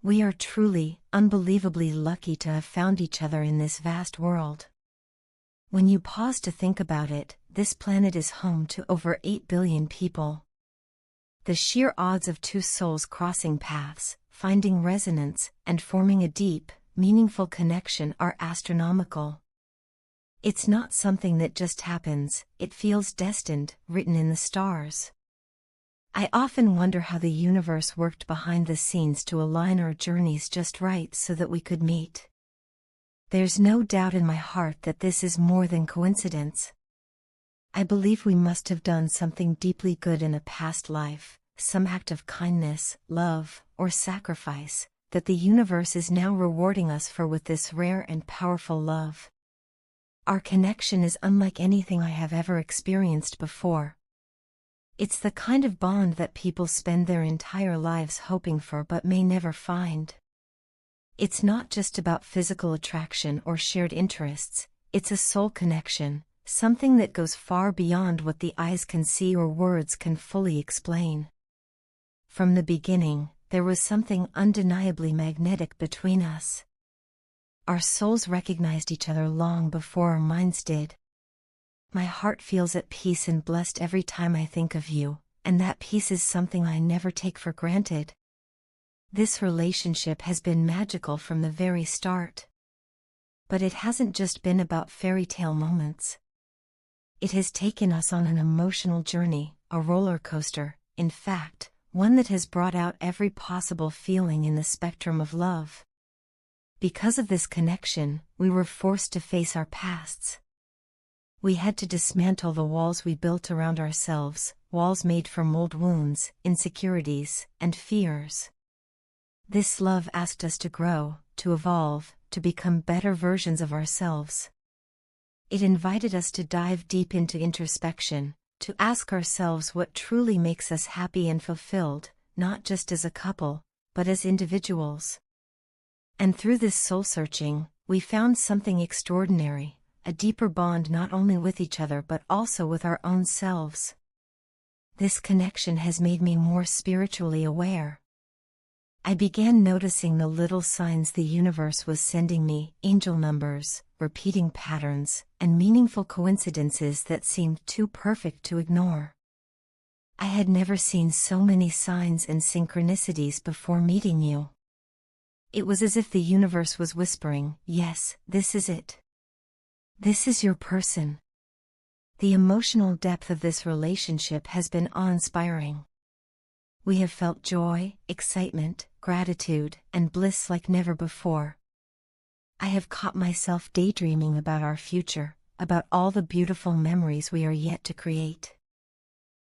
We are truly, unbelievably lucky to have found each other in this vast world. When you pause to think about it, this planet is home to over 8 billion people. The sheer odds of two souls crossing paths, finding resonance, and forming a deep, meaningful connection are astronomical. It's not something that just happens, it feels destined, written in the stars. I often wonder how the universe worked behind the scenes to align our journeys just right so that we could meet. There's no doubt in my heart that this is more than coincidence. I believe we must have done something deeply good in a past life, some act of kindness, love, or sacrifice, that the universe is now rewarding us for with this rare and powerful love. Our connection is unlike anything I have ever experienced before. It's the kind of bond that people spend their entire lives hoping for but may never find. It's not just about physical attraction or shared interests, it's a soul connection, something that goes far beyond what the eyes can see or words can fully explain. From the beginning, there was something undeniably magnetic between us. Our souls recognized each other long before our minds did. My heart feels at peace and blessed every time I think of you, and that peace is something I never take for granted. This relationship has been magical from the very start. But it hasn't just been about fairy tale moments. It has taken us on an emotional journey, a roller coaster, in fact, one that has brought out every possible feeling in the spectrum of love. Because of this connection, we were forced to face our pasts. We had to dismantle the walls we built around ourselves, walls made from old wounds, insecurities, and fears. This love asked us to grow, to evolve, to become better versions of ourselves. It invited us to dive deep into introspection, to ask ourselves what truly makes us happy and fulfilled, not just as a couple, but as individuals. And through this soul-searching, we found something extraordinary, a deeper bond not only with each other but also with our own selves. This connection has made me more spiritually aware. I began noticing the little signs the universe was sending me, angel numbers, repeating patterns, and meaningful coincidences that seemed too perfect to ignore. I had never seen so many signs and synchronicities before meeting you. It was as if the universe was whispering, "Yes, this is it. This is your person." The emotional depth of this relationship has been awe-inspiring. We have felt joy, excitement, gratitude, and bliss like never before. I have caught myself daydreaming about our future, about all the beautiful memories we are yet to create.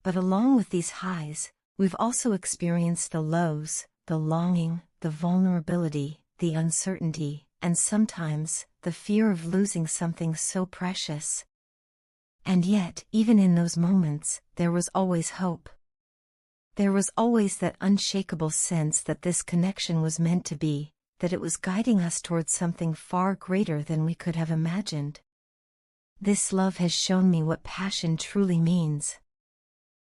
But along with these highs, we've also experienced the lows, the longing, the vulnerability, the uncertainty, and sometimes, the fear of losing something so precious. And yet, even in those moments, there was always hope. There was always that unshakable sense that this connection was meant to be, that it was guiding us towards something far greater than we could have imagined. This love has shown me what passion truly means.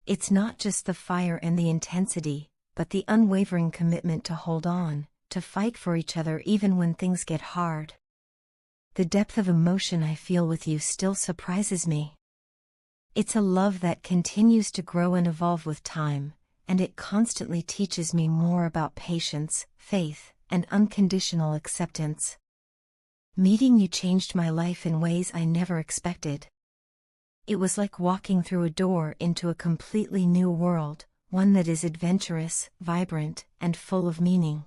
It's not just the fire and the intensity, but the unwavering commitment to hold on, to fight for each other even when things get hard. The depth of emotion I feel with you still surprises me. It's a love that continues to grow and evolve with time, and it constantly teaches me more about patience, faith, and unconditional acceptance. Meeting you changed my life in ways I never expected. It was like walking through a door into a completely new world, one that is adventurous, vibrant, and full of meaning.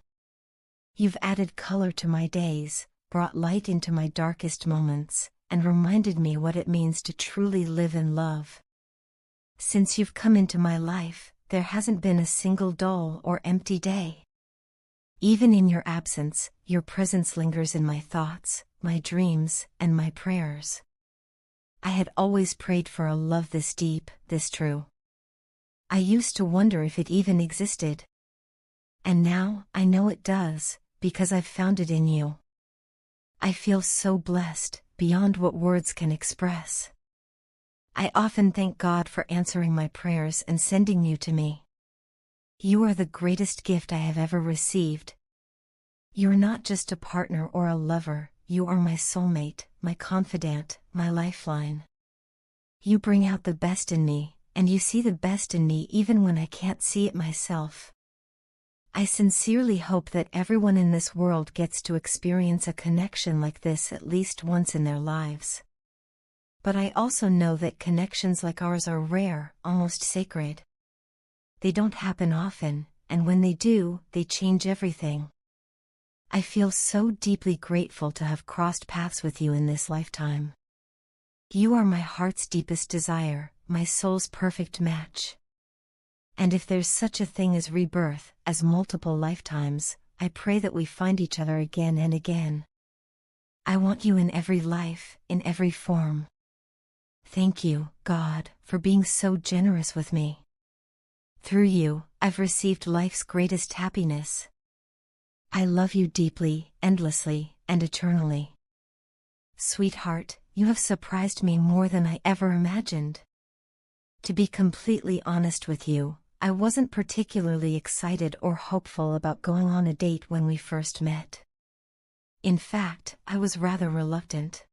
You've added color to my days, brought light into my darkest moments, and reminded me what it means to truly live in love. Since you've come into my life, there hasn't been a single dull or empty day. Even in your absence, your presence lingers in my thoughts, my dreams, and my prayers. I had always prayed for a love this deep, this true. I used to wonder if it even existed. And now, I know it does, because I've found it in you. I feel so blessed, beyond what words can express. I often thank God for answering my prayers and sending you to me. You are the greatest gift I have ever received. You're not just a partner or a lover, you are my soulmate, my confidant, my lifeline. You bring out the best in me, and you see the best in me even when I can't see it myself. I sincerely hope that everyone in this world gets to experience a connection like this at least once in their lives. But I also know that connections like ours are rare, almost sacred. They don't happen often, and when they do, they change everything. I feel so deeply grateful to have crossed paths with you in this lifetime. You are my heart's deepest desire, my soul's perfect match. And if there's such a thing as rebirth, as multiple lifetimes, I pray that we find each other again and again. I want you in every life, in every form. Thank you, God, for being so generous with me. Through you, I've received life's greatest happiness. I love you deeply, endlessly, and eternally. Sweetheart, you have surprised me more than I ever imagined. To be completely honest with you, I wasn't particularly excited or hopeful about going on a date when we first met. In fact, I was rather reluctant.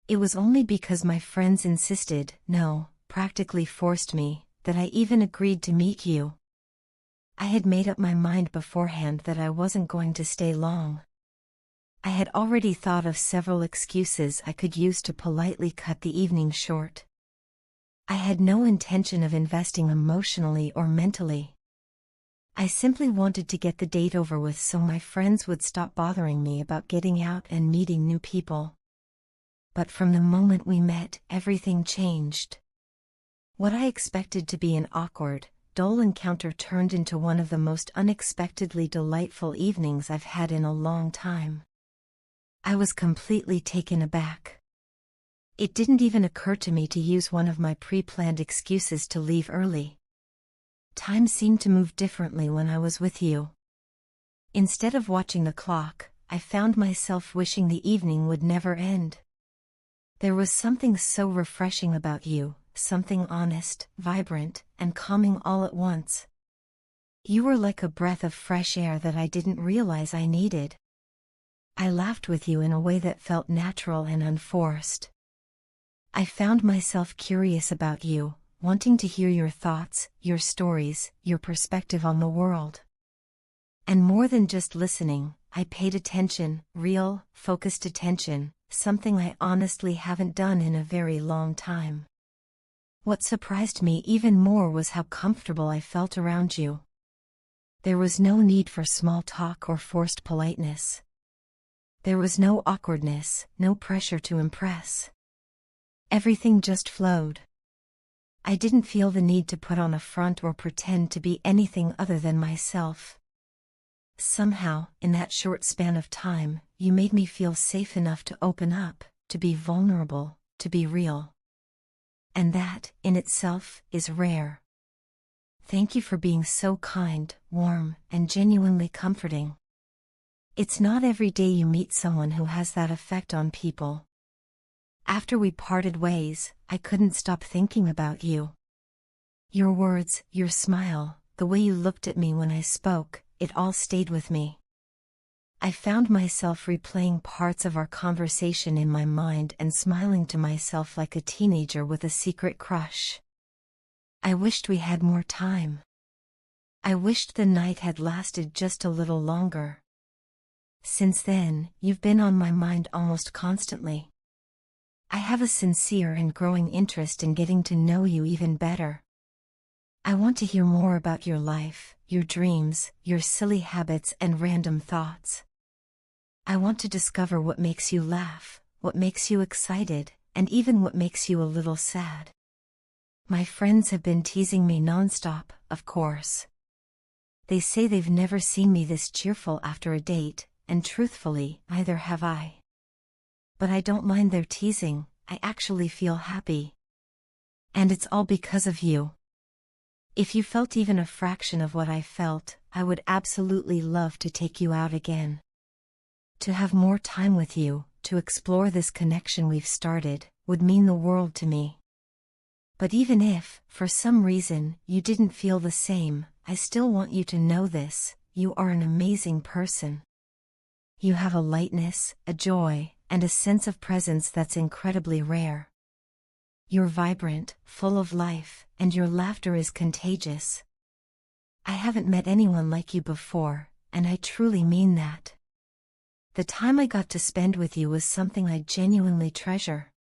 It was only because my friends insisted, no, practically forced me, that I even agreed to meet you. I had made up my mind beforehand that I wasn't going to stay long. I had already thought of several excuses I could use to politely cut the evening short. I had no intention of investing emotionally or mentally. I simply wanted to get the date over with so my friends would stop bothering me about getting out and meeting new people. But from the moment we met, everything changed. What I expected to be an awkward, dull encounter turned into one of the most unexpectedly delightful evenings I've had in a long time. I was completely taken aback. It didn't even occur to me to use one of my pre-planned excuses to leave early. Time seemed to move differently when I was with you. Instead of watching the clock, I found myself wishing the evening would never end. There was something so refreshing about you, something honest, vibrant, and calming all at once. You were like a breath of fresh air that I didn't realize I needed. I laughed with you in a way that felt natural and unforced. I found myself curious about you, wanting to hear your thoughts, your stories, your perspective on the world. And more than just listening, I paid attention, real, focused attention, something I honestly haven't done in a very long time. What surprised me even more was how comfortable I felt around you. There was no need for small talk or forced politeness. There was no awkwardness, no pressure to impress. Everything just flowed. I didn't feel the need to put on a front or pretend to be anything other than myself. Somehow, in that short span of time, you made me feel safe enough to open up, to be vulnerable, to be real. And that, in itself, is rare. Thank you for being so kind, warm, and genuinely comforting. It's not every day you meet someone who has that effect on people. After we parted ways, I couldn't stop thinking about you. Your words, your smile, the way you looked at me when I spoke, it all stayed with me. I found myself replaying parts of our conversation in my mind and smiling to myself like a teenager with a secret crush. I wished we had more time. I wished the night had lasted just a little longer. Since then, you've been on my mind almost constantly. I have a sincere and growing interest in getting to know you even better. I want to hear more about your life, your dreams, your silly habits and random thoughts. I want to discover what makes you laugh, what makes you excited, and even what makes you a little sad. My friends have been teasing me nonstop, of course. They say they've never seen me this cheerful after a date, and truthfully, neither have I. But I don't mind their teasing, I actually feel happy. And it's all because of you. If you felt even a fraction of what I felt, I would absolutely love to take you out again. To have more time with you, to explore this connection we've started, would mean the world to me. But even if, for some reason, you didn't feel the same, I still want you to know this: you are an amazing person. You have a lightness, a joy, and a sense of presence that's incredibly rare. You're vibrant, full of life, and your laughter is contagious. I haven't met anyone like you before, and I truly mean that. The time I got to spend with you was something I genuinely treasure.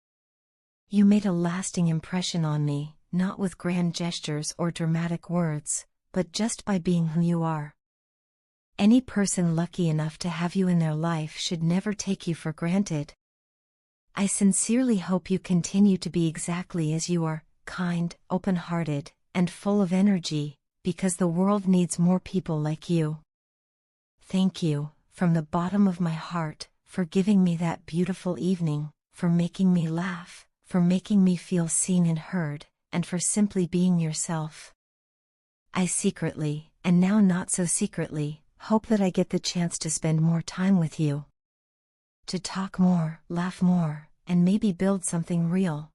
You made a lasting impression on me, not with grand gestures or dramatic words, but just by being who you are. Any person lucky enough to have you in their life should never take you for granted. I sincerely hope you continue to be exactly as you are, kind, open-hearted, and full of energy, because the world needs more people like you. Thank you, from the bottom of my heart, for giving me that beautiful evening, for making me laugh, for making me feel seen and heard, and for simply being yourself. I secretly, and now not so secretly, hope that I get the chance to spend more time with you. To talk more, laugh more, and maybe build something real.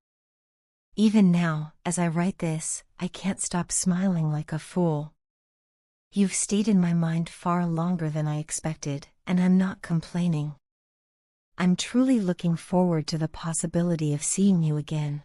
Even now, as I write this, I can't stop smiling like a fool. You've stayed in my mind far longer than I expected, and I'm not complaining. I'm truly looking forward to the possibility of seeing you again.